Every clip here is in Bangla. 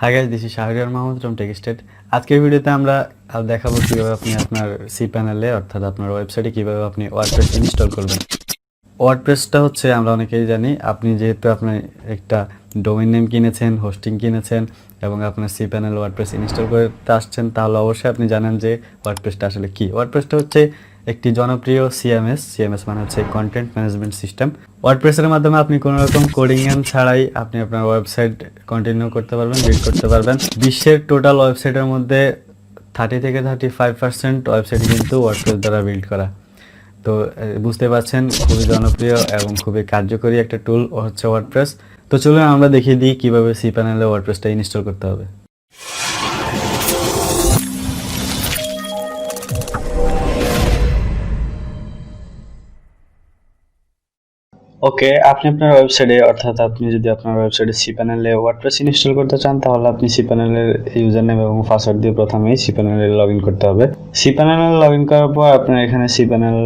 High guys, this is Shahriar Mahmud from Techstate. আজকের ভিডিওতে আমরা দেখাবো কিভাবে আপনি আপনার cPanel অর্থাৎ আপনার ওয়েবসাইটে কিভাবে আপনি ওয়ার্ডপ্রেস ইনস্টল করবেন। ওয়ার্ডপ্রেসটা হচ্ছে আমরা অনেকেই জানি, আপনি যেহেতু আপনার একটা ডোমেইন নেম কিনেছেন, হোস্টিং কিনেছেন এবং আপনার cPanel ওয়ার্ডপ্রেস ইনস্টল করতে আসছেন, তাহলে অবশ্যই আপনি জানেন যে ওয়ার্ডপ্রেসটা আসলে কি। ওয়ার্ডপ্রেসটা হচ্ছে একটি জনপ্রিয় সিএমএস মানে হচ্ছে কন্টেন্ট ম্যানেজমেন্ট সিস্টেম। ওয়ার্ডপ্রেসের মাধ্যমে আপনি কোনো রকম কোডিং ছাড়াই আপনি আপনার ওয়েবসাইট কন্টিনিউ করতে পারবেন, বিল্ড করতে পারবেন। বিশ্বের টোটাল ওয়েবসাইটের মধ্যে 30 থেকে 35% ওয়েবসাইট কিন্তু ওয়ার্ডপ্রেস দ্বারা বিল্ড করা। তো বুঝতে পারছেন, খুবই জনপ্রিয় এবং খুবই কার্যকরী একটা টুল হচ্ছে ওয়ার্ডপ্রেস। তো চলুন আমরা দেখিয়ে দিই কীভাবে cPanel ওয়ার্ডপ্রেসটা ইনস্টল করতে হবে। ওকে, আপনি আপনার ওয়েবসাইটে অর্থাৎ আপনি যদি আপনার ওয়েবসাইটে cPanel ওয়ার্ডপ্রেস ইনস্টল করতে চান, তাহলে আপনি cPanel ইউজার নেম এবং পাসওয়ার্ড দিয়ে প্রথমেই cPanel লগ ইন করতে হবে। cPanel লগ ইন করার পর আপনার এখানে cPanel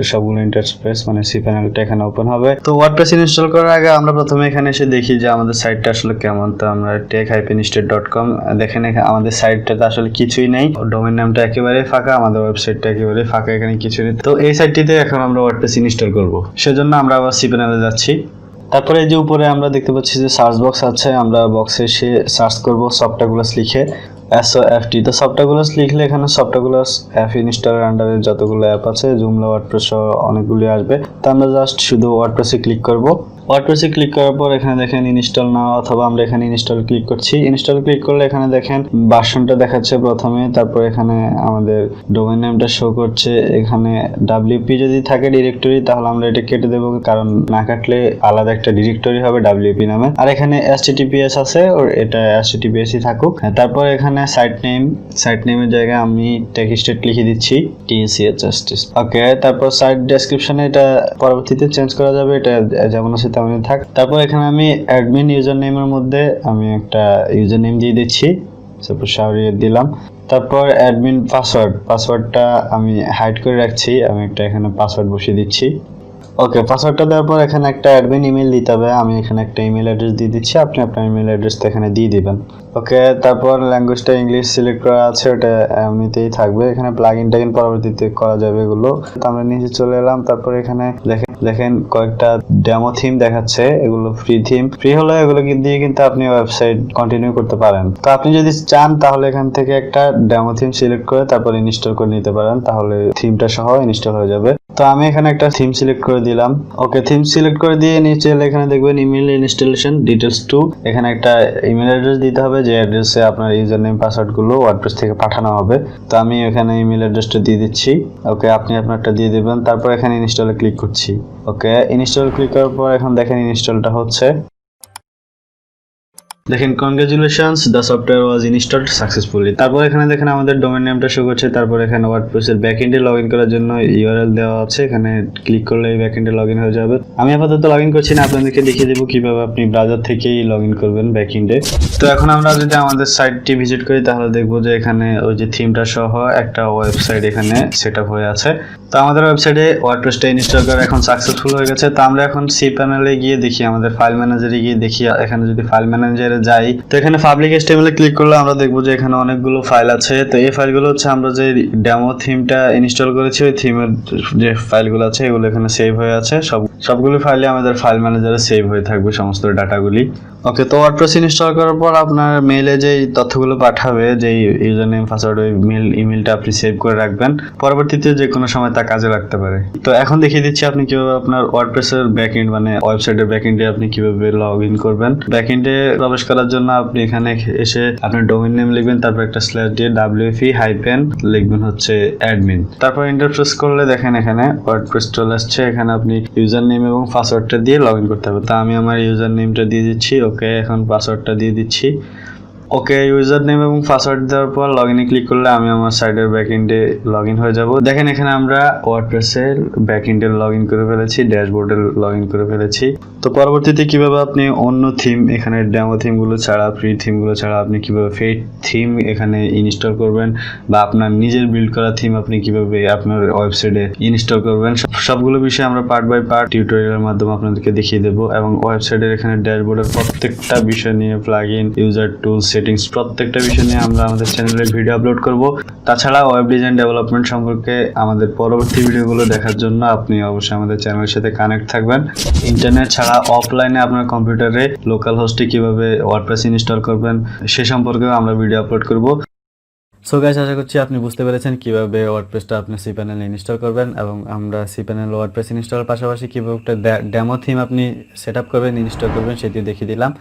সবগুলো ইন্টারফেস মানে cPanelটা এখানে ওপেন হবে। তো ওয়ার্ডপ্রেস ইনস্টল করার আগে আমরা প্রথমে এখানে এসে দেখি যে আমাদের সাইটটা আসলে কেমন। তো আমরা tech-state.com দেখেন, এখানে আমাদের সাইটটাতে আসলে কিছুই নেই, ডোমেইন নামটা একেবারে ফাঁকা, আমাদের ওয়েবসাইটটা একেবারে ফাঁকা, এখানে কিছু নেই। তো এই সাইটটিতে এখন আমরা ওয়ার্ডপ্রেস ইনস্টল করব, সেজন্য আমরা আবার cPanel যাচ্ছি। তারপরে এই যে উপরে আমরা দেখতে পাচ্ছি যে সার্চ বক্স আছে, আমরা বক্সে এসে সার্চ করব সফটওয়্যারগুলোস লিখে SOFT। তো সফটওয়্যারগুলোস লিখলে এখানে সফটওয়্যারগুলোস অ্যাপ ইনস্টলের আন্ডারে যতগুলো অ্যাপ আছে, জুমলা, ওয়ার্ডপ্রেস অনেকগুলি আসবে। তো আমরা জাস্ট শুধু ওয়ার্ডপ্রেসে ক্লিক করব। ওয়ার্ডপ্রেসে ক্লিক করার পর এখানে দেখেন ইনস্টল নাও, অথবা আমরা এখানে ইনস্টল ক্লিক করছি। ইনস্টল ক্লিক করলে এখানে দেখেন ভার্সনটা দেখাচ্ছে প্রথমে, তারপর এখানে আমাদের ডোমেইন নেমটা শো করছে। এখানে WP যদি থাকে ডিরেক্টরি, তাহলে আমরা এটা কেটে দেবো, কারণ না কাটলে আলাদা একটা ডিরেক্টরি হবে WP নামে। আর এখানে HTTPS আছে, ওর এটা HTTPS ই থাকুক। তারপর এখানে সাইট নেমের জায়গায় আমি TechState লিখে দিচ্ছি, TCHST। ওকে, তারপর সাইট ডেসক্রিপশনে এটা পরবর্তীতে চেঞ্জ করা যাবে, এটা যেমন আছে তেমনই থাক। তারপর এখানে আমি অ্যাডমিন ইউজার নেমের মধ্যে আমি একটা ইউজার নেম দিয়ে দিচ্ছি, সাপোজ শাহরিয়ার দিলাম। তারপর অ্যাডমিন পাসওয়ার্ডটা আমি হাইড করে রাখছি, আমি একটা এখানে পাসওয়ার্ড বসিয়ে দিচ্ছি। ওকে, পাসওয়ার্ডটা দেওয়ার পর এখানে একটা অ্যাডমিন ইমেল দিতে হবে, আমি এখানে একটা ইমেল অ্যাড্রেস দিয়ে দিচ্ছি, আপনি আপনার ইমেল অ্যাড্রেসটা এখানে দিয়ে দিবেন। ওকে, তারপর ল্যাঙ্গুয়েজটা ইংলিশ সিলেক্ট করা আছে, ওটা এমনিতেই থাকবে। এখানে প্লাগইন পরবর্তীতে করা যাবে এগুলো। তো আমরা নিচে চলে এলাম। তারপর এখানে দেখেন কয়েকটা ডেমো থিম দেখাচ্ছে, এগুলো ফ্রি হলে এগুলো দিয়ে কিন্তু আপনি ওয়েবসাইট কন্টিনিউ করতে পারেন। তো আপনি যদি চান তাহলে এখান থেকে একটা ডেমো থিম সিলেক্ট করে তারপর ইনস্টল করে নিতে পারেন, তাহলে থিমটা সহ ইনস্টল হয়ে যাবে। তো আমি এখানে একটা থিম সিলেক্ট করে দিলাম। ওকে, থিম সিলেক্ট করে দিয়ে নিচে এখানে দেখবেন ইমেল ইনস্টলেশন ডিটেলস টু, এখানে একটা ইমেল অ্যাড্রেস দিতে হবে, যে অ্যাড্রেসে আপনার ইউজার নেম পাসওয়ার্ড গুলো ওয়ার্ডপ্রেস থেকে পাঠানো হবে। তো আমি এখানে ইমেল অ্যাড্রেসটা দিয়ে দিচ্ছি। ওকে, আপনি আপনারটা দিয়ে দিবেন। তারপর এখানে ইনস্টলে ক্লিক করছি। ওকে, ইনস্টল ক্লিক করার পর এখন দেখেন ইনস্টলটা হচ্ছে। দেখেন, congratulations, the software was installed successfully. তারপর এখানে দেখেন আমাদের ডোমেইন নেমটা শো করছে। তারপর এখানে ওয়ার্ডপ্রেসের ব্যাকএন্ডে লগইন করার জন্য ইউআরএল দেওয়া আছে, এখানে ক্লিক করলে এই ব্যাকএন্ডে লগইন হয়ে যাবে। আমি আপাতত লগইন করছি না, আপনাদেরকে দেখিয়ে দেবো কিভাবে আপনি ব্রাউজার থেকেই লগইন করবেন ব্যাকএন্ডে। তো এখন আমরা যদি আমাদের সাইটটি ভিজিট করি, তাহলে দেখবো যে এখানে ওই যে থিমটা সহ একটা ওয়েবসাইট এখানে সেটআপ হয়ে আছে। তো আমাদের ওয়েবসাইটে ওয়ার্ডপ্রেসটা ইনস্টল করা এখন সাকসেসফুল হয়ে গেছে। তো আমরা এখন cPanel গিয়ে দেখি, আমাদের ফাইল ম্যানেজারে গিয়ে দেখি। এখানে যদি ফাইল ম্যানেজারে যাই, তো এখানে পাবলিক HTML ক্লিক করলে আমরা দেখবো যে এখানে অনেকগুলো ফাইল আছে। তো এই ফাইলগুলো হচ্ছে আমরা যে ডেমো থিমটা ইনস্টল করেছি, ওই থিমের যে ফাইলগুলো আছে এগুলো এখানে সেভ হয়ে আছে। সবগুলো ফাইলে আমাদের ফাইল ম্যানেজারে সেভ হয়ে থাকবে সমস্ত ডাটাগুলি। ওকে, তো ওয়ার্ডপ্রেস ইনস্টল করার পর আপনার মেইলে যে তথ্যগুলো পাঠাবে, যে ইউজার নেম পাসওয়ার্ড, ওই ইমেলটা আপনি সেভ করে রাখবেন, পরবর্তীতে যে কোনো সময় তা কাজে লাগতে পারে। তো এখন দেখিয়ে দিচ্ছি আপনি কিভাবে আপনার ওয়ার্ডপ্রেসের ব্যাকএন্ড মানে ওয়েবসাইটের ব্যাকএন্ডে আপনি কিভাবে লগ ইন করবেন। ব্যাকএন্ডে প্রবেশ করার জন্য আপনি এখানে এসে আপনার ডোমেইন নেম লিখবেন, তারপর একটা স্ল্যাশ দিয়ে WP হাইফেন লিখবেন হচ্ছে অ্যাডমিন। তারপর ইন্টারপ্রেস করলে দেখেন এখানে ওয়ার্ডপ্রেস চলে আসছে। এখানে আপনি ইউজার নেম এবং পাসওয়ার্ডটা দিয়ে লগ ইন করতে হবে। তা আমি আমার ইউজার নেমটা দিয়ে দিচ্ছি। ওকে, এখন পাসওয়ার্ডটা দিয়ে দিচ্ছি। ওকে, ইউজার নেম এবং পাসওয়ার্ড দেওয়ার পর লগইনে ক্লিক করলে আমি আমার সাইটের ব্যাকএন্ডে লগইন হয়ে যাব। দেখেন এখানে আমরা ওয়ার্ডপ্রেসের ব্যাকএন্ডে লগইন করে ফেলেছি, ড্যাশবোর্ডে লগইন করে ফেলেছি। তো পরবর্তীতে কিভাবে আপনি অন্য থিম, এখানে ডেমো থিমগুলো ছাড়া, ফ্রি থিমগুলো ছাড়া আপনি কিভাবে পেইড থিম এখানে ইনস্টল করবেন, বা আপনার নিজের বিল্ড করা থিম আপনি কিভাবে আপনার ওয়েবসাইটে ইনস্টল করবেন, সবগুলো বিষয়ে আমরা পার্ট বাই পার্ট টিউটোরিয়ালের মাধ্যমে আপনাদেরকে দেখিয়ে দেবো। এবং ওয়েবসাইটের এখানে ড্যাশবোর্ডের প্রত্যেকটা বিষয় নিয়ে প্লাগইন, ইউজার টুলস, সেটিংস প্রত্যেকটা বিষয় নিয়ে আমরা আমাদের চ্যানেলে ভিডিও আপলোড করব। তাছাড়া ওয়েব ডিজাইন ডেভেলপমেন্ট সম্পর্কে আমাদের পরবর্তী ভিডিওগুলো দেখার জন্য আপনি অবশ্যই আমাদের চ্যানেলের সাথে কানেক্ট থাকবেন। ইন্টারনেট ছাড়া অফলাইনে আপনার কম্পিউটারে লোকাল হোস্টে কিভাবে ওয়ার্ডপ্রেস ইনস্টল করবেন সে সম্পর্কেও আমরা ভিডিও আপলোড করব। সো গাইস, আশা করছি আপনি বুঝতে পেরেছেন কিভাবে ওয়ার্ডপ্রেসটা আপনি cPanel ইনস্টল করবেন, এবং আমরা cPanel ওয়ার্ডপ্রেস ইনস্টলের পাশাপাশি কিভাবে একটা ডেমো থিম আপনি সেটআপ করবেন, ইনস্টল করবেন সেটিও দেখিয়ে দিলাম।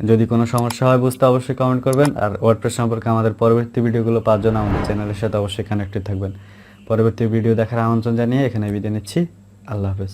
যদি কোনো সমস্যা হয় বুঝতে অবশ্যই কমেন্ট করবেন। আর ওয়ার্ডপ্রেস সম্পর্কে আমাদের পরবর্তী ভিডিওগুলো পাওয়ার জন্য আমাদের চ্যানেলের সাথে অবশ্যই কানেক্টেড থাকবেন। পরবর্তী ভিডিও দেখার আমন্ত্রণ জানিয়ে এখানে বিদায় নিচ্ছি। আল্লাহ হাফেজ।